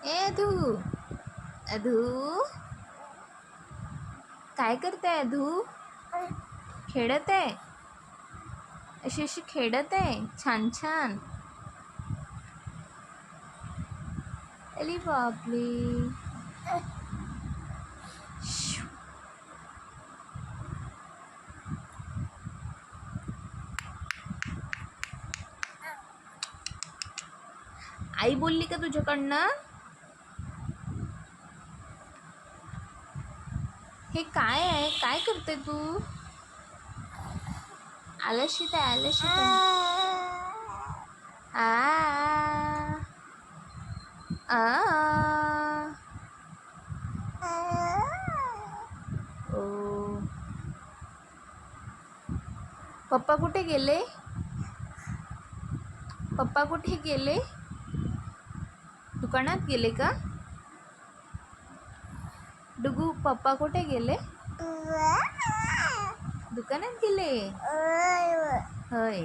ए अधू, अधू काय करते? अधू खेळत आहे, अशी अशी खेळत आहे छान छान. अरे बापरे. श्यू. आई बोलली का तुझ्याकडनं? हे काय आहे? काय करते तू? आलशीत आहे, आलशीत आहे. आ आ ओ. पप्पा कुठे गेले? पप्पा कुठे गेले? दुकानात गेले का? डुगू, पप्पा कुठे गेले? दुकानात गेले. होय.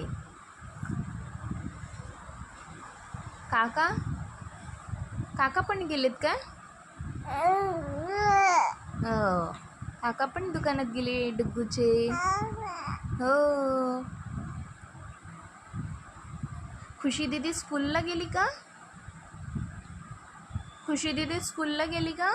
काका, काका पण गेलेत का? हो, काका पण दुकानात गेले डुग्गूचे. हो. खुशी दीदी स्कूलला गेली का? खुशी दीदी स्कूलला गेली का?